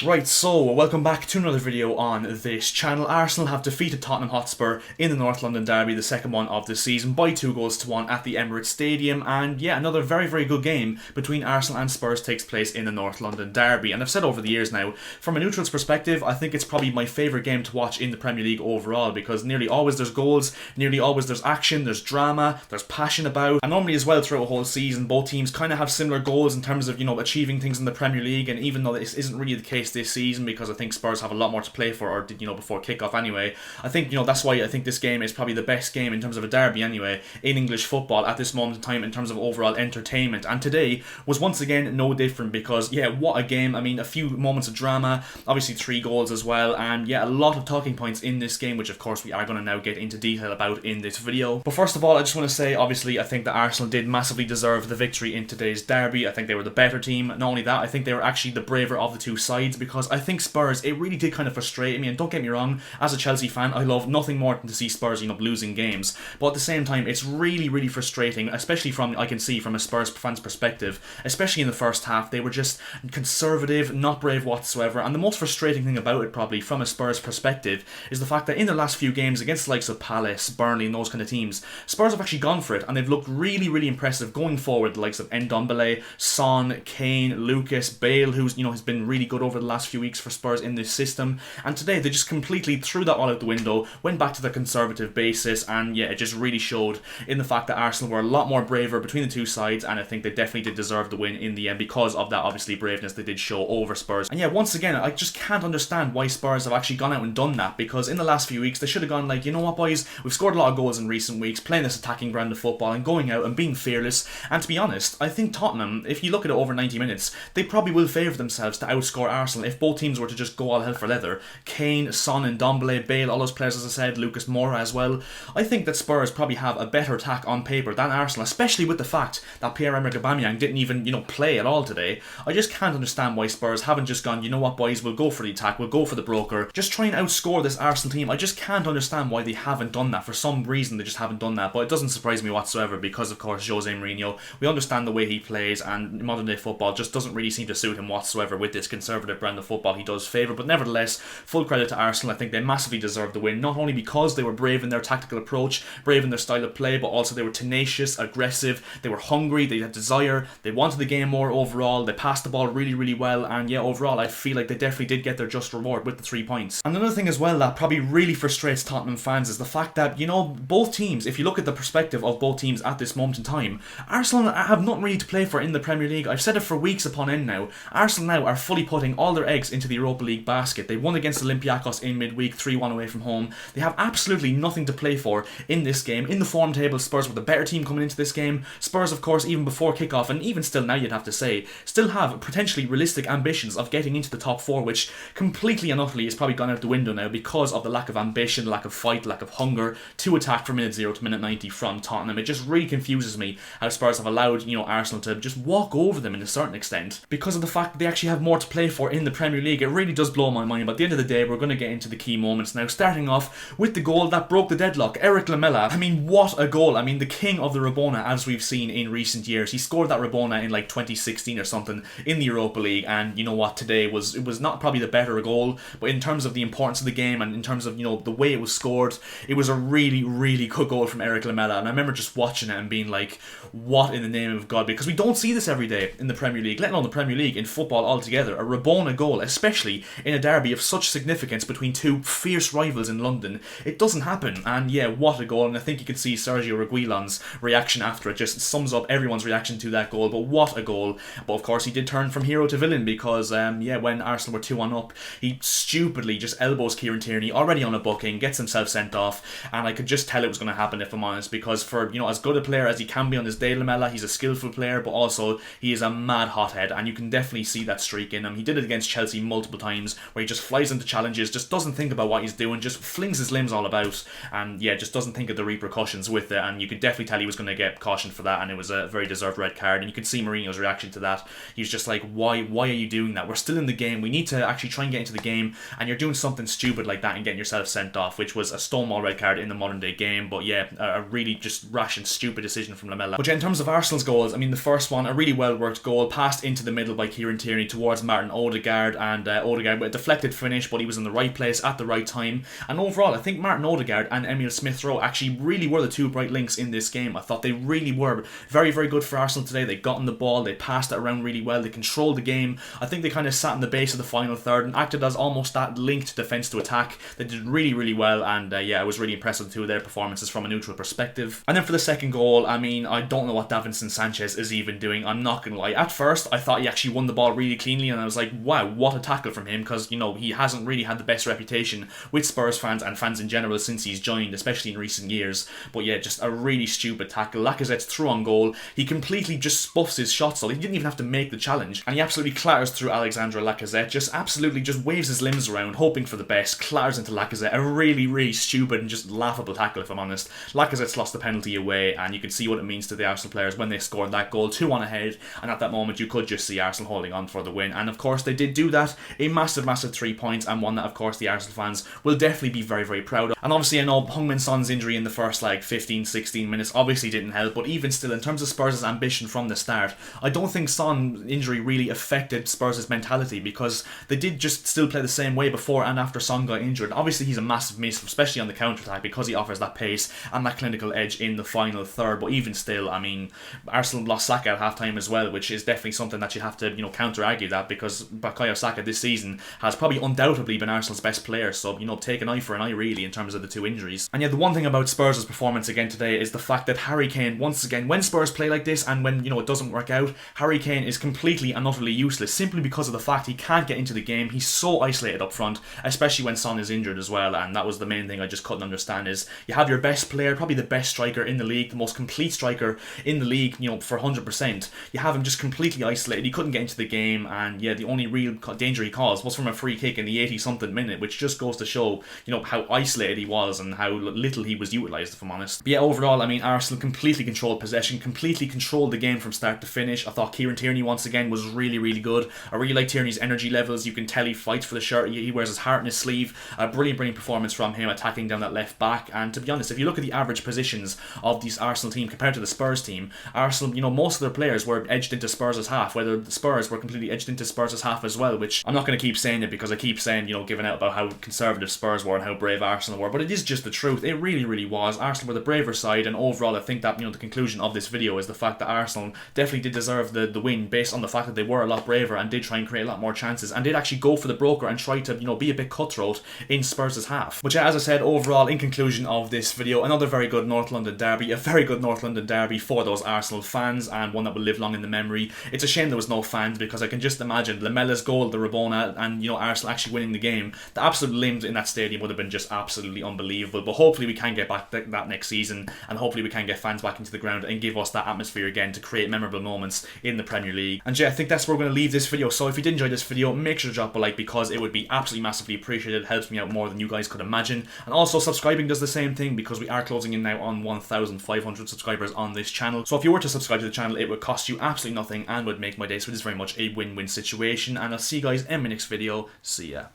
Right, so welcome back to another video on this channel. Arsenal have defeated Tottenham Hotspur in the North London Derby, the second one of the season, by 2-1 at the Emirates Stadium. And yeah, another very good game between Arsenal and Spurs takes place in the North London Derby. And I've said over the years now, from a neutral's perspective, I think it's probably my favourite game to watch in the Premier League overall, because nearly always there's goals, nearly always there's action, there's drama, there's passion about. And normally as well throughout a whole season, both teams kind of have similar goals in terms of, achieving things in the Premier League. And even though this isn't really the case this season, because I think Spurs have a lot more to play for, or did, before kickoff anyway. I think, that's why I think this game is probably the best game in terms of a derby anyway in English football at this moment in time in terms of overall entertainment. And today was once again no different, because yeah, what a game. I mean, a few moments of drama, obviously 3 goals as well, and yeah, a lot of talking points in this game, which of course we are going to now get into detail about in this video. But first of all, I just want to say, obviously, I think that Arsenal did massively deserve the victory in today's derby. I think they were the better team. Not only that, I think they were actually the braver of the two sides, because I think Spurs, it really did kind of frustrate me. And don't get me wrong, as a Chelsea fan, I love nothing more than to see Spurs, losing games. But at the same time, it's really frustrating, especially I can see from a Spurs fan's perspective, especially in the first half. They were just conservative, not brave whatsoever. And the most frustrating thing about it, probably from a Spurs perspective, is the fact that in the last few games against the likes of Palace, Burnley, and those kind of teams, Spurs have actually gone for it, and they've looked really impressive going forward. The likes of Ndombele, Son, Kane, Lucas, Bale, who's has been really good over the last few weeks for Spurs in this system. And today they just completely threw that all out the window, went back to the conservative basis, and yeah, it just really showed in the fact that Arsenal were a lot more braver between the two sides. And I think they definitely did deserve the win in the end because of that obviously braveness they did show over Spurs. And yeah, once again, I just can't understand why Spurs have actually gone out and done that, because in the last few weeks they should have gone like, you know what boys, we've scored a lot of goals in recent weeks, playing this attacking brand of football and going out and being fearless. And to be honest, I think Tottenham, if you look at it over 90 minutes, they probably will favour themselves to outscore Arsenal if both teams were to just go all hell for leather. Kane, Son, and Ndombele, Bale, all those players, as I said, Lucas Moura as well. I think that Spurs probably have a better attack on paper than Arsenal, especially with the fact that Pierre-Emerick Aubameyang didn't even, play at all today. I just can't understand why Spurs haven't just gone, you know what boys, we'll go for the attack, we'll go for the broker, just try and outscore this Arsenal team. I just can't understand why they haven't done that. For some reason they just haven't done that, but it doesn't surprise me whatsoever, because of course Jose Mourinho, we understand the way he plays, and modern day football just doesn't really seem to suit him whatsoever with this conservative brand of football he does favour. But nevertheless, full credit to Arsenal. I think they massively deserved the win, not only because they were brave in their tactical approach, brave in their style of play, but also they were tenacious, aggressive, they were hungry, they had desire, they wanted the game more overall, they passed the ball really well, and yeah, overall I feel like they definitely did get their just reward with the 3 points. And another thing as well that probably really frustrates Tottenham fans is the fact that, both teams, if you look at the perspective of both teams at this moment in time, Arsenal have nothing really to play for in the Premier League. I've said it for weeks upon end now. Arsenal now are fully putting all their eggs into the Europa League basket. They won against Olympiacos in midweek, 3-1 away from home. They have absolutely nothing to play for in this game. In the form table, Spurs were the better team coming into this game. Spurs, of course, even before kickoff, and even still now you'd have to say, still have potentially realistic ambitions of getting into the top 4, which completely and utterly has probably gone out the window now because of the lack of ambition, lack of fight, lack of hunger to attack from minute 0 to minute 90 from Tottenham. It just really confuses me how Spurs have allowed, Arsenal to just walk over them in a certain extent because of the fact that they actually have more to play for in the Premier League. It really does blow my mind. But at the end of the day, we're going to get into the key moments now, starting off with the goal that broke the deadlock. Eric Lamela. I mean, what a goal. I mean, the king of the Rabona, as we've seen in recent years. He scored that Rabona in like 2016 or something in the Europa League, and you know what, today was not probably the better goal, but in terms of the importance of the game and in terms of, the way it was scored, it was a really good goal from Eric Lamela. And I remember just watching it and being like, what in the name of God, because we don't see this every day in the Premier League, let alone the Premier League, in football altogether. A Rabona goal, especially in a derby of such significance between two fierce rivals in London. It doesn't happen. And yeah, what a goal. And I think you can see Sergio Reguilon's reaction after it just sums up everyone's reaction to that goal. But what a goal. But of course he did turn from hero to villain, because when Arsenal were 2-1 up, he stupidly just elbows Kieran Tierney already on a booking, gets himself sent off, and I could just tell it was going to happen, if I'm honest, because for as good a player as he can be on his day, Lamela, he's a skillful player, but also he is a mad hothead, and you can definitely see that streak in him. He did it against Chelsea multiple times, where he just flies into challenges, just doesn't think about what he's doing, just flings his limbs all about, and yeah, just doesn't think of the repercussions with it. And you could definitely tell he was going to get cautioned for that, and it was a very deserved red card. And you could see Mourinho's reaction to that. He's just like, why are you doing that? We're still in the game, we need to actually try and get into the game, and you're doing something stupid like that and getting yourself sent off, which was a stonewall red card in the modern day game. But yeah, a really just rash and stupid decision from Lamela. But yeah, in terms of Arsenal's goals, I mean, the first one, a really well worked goal, passed into the middle by Kieran Tierney towards Martin Odegaard. Odegaard, and Odegaard with a deflected finish, but he was in the right place at the right time. And overall, I think Martin Odegaard and Emile Smith-Rowe actually really were the two bright links in this game. I thought they really were very, very good for Arsenal today. They got on the ball, they passed it around really well, they controlled the game. I think they kind of sat in the base of the final third and acted as almost that linked defence to attack. They did really, really well, and yeah, I was really impressed with the two of their performances from a neutral perspective. And then for the second goal, I mean, I don't know what Davinson Sanchez is even doing, I'm not going to lie. At first, I thought he actually won the ball really cleanly, and I was like, wow, what a tackle from him, because, you know, he hasn't really had the best reputation with Spurs fans and fans in general since he's joined, especially in recent years. But yeah, just a really stupid tackle. Lacazette's through on goal. He completely just spuffs his shot, so he didn't even have to make the challenge, and he absolutely clatters through Alexandre Lacazette, just absolutely just waves his limbs around, hoping for the best, clatters into Lacazette. A really, really stupid and just laughable tackle, if I'm honest. Lacazette's lost the penalty away, and you can see what it means to the Arsenal players when they scored that goal, 2-1 ahead, and at that moment you could just see Arsenal holding on for the win. And of course they did do that, a massive, massive 3 points, and one that of course the Arsenal fans will definitely be very, very proud of. And obviously I know Heung-min Son's injury in the first 15-16 minutes obviously didn't help, but even still, in terms of Spurs' ambition from the start, I don't think Son's injury really affected Spurs' mentality, because they did just still play the same way before and after Son got injured. Obviously he's a massive miss, especially on the counter-attack, because he offers that pace and that clinical edge in the final third. But even still, I mean, Arsenal lost Saka at half-time as well, which is definitely something that you have to, counter-argue that, because Bukayo Saka this season has probably undoubtedly been Arsenal's best player. So, take an eye for an eye really in terms of the two injuries. And yeah, the one thing about Spurs' performance again today is the fact that Harry Kane, once again, when Spurs play like this and when, it doesn't work out, Harry Kane is completely and utterly useless, simply because of the fact he can't get into the game. He's so isolated up front, especially when Son is injured as well, and that was the main thing I just couldn't understand. Is you have your best player, probably the best striker in the league, the most complete striker in the league, for 100%. You have him just completely isolated. He couldn't get into the game, and yeah, the only real danger he caused was from a free kick in the 80-something minute, which just goes to show, how isolated he was and how little he was utilised, if I'm honest. But yeah, overall, I mean, Arsenal completely controlled possession, completely controlled the game from start to finish. I thought Kieran Tierney once again was really, really good. I really like Tierney's energy levels. You can tell he fights for the shirt. He wears his heart in his sleeve. A brilliant, brilliant performance from him attacking down that left back. And to be honest, if you look at the average positions of this Arsenal team compared to the Spurs team, Arsenal, most of their players were edged into Spurs' half, whether the Spurs were completely edged into Spurs' half as well, which I'm not going to keep saying it because I keep saying, giving out about how conservative Spurs were and how brave Arsenal were, but it is just the truth. It really, really was. Arsenal were the braver side, and overall I think that, the conclusion of this video is the fact that Arsenal definitely did deserve the win based on the fact that they were a lot braver and did try and create a lot more chances and did actually go for the broker and try to, be a bit cutthroat in Spurs' half. But yeah, as I said, overall, in conclusion of this video, another very good North London derby, a very good North London derby for those Arsenal fans, and one that will live long in the memory. It's a shame there was no fans, because I can just imagine Lamella's goal, the Rabona, and Arsenal actually winning the game. The absolute limbs in that stadium would have been just absolutely unbelievable. But hopefully we can get back that next season, and hopefully we can get fans back into the ground and give us that atmosphere again to create memorable moments in the Premier League. And yeah, I think that's where we're going to leave this video. So if you did enjoy this video, make sure to drop a like, because it would be absolutely massively appreciated. It helps me out more than you guys could imagine. And also subscribing does the same thing, because we are closing in now on 1,500 subscribers on this channel. So if you were to subscribe to the channel, it would cost you absolutely nothing and would make my day. So it is very much a win-win situation. And I'll see you guys in my next video. See ya.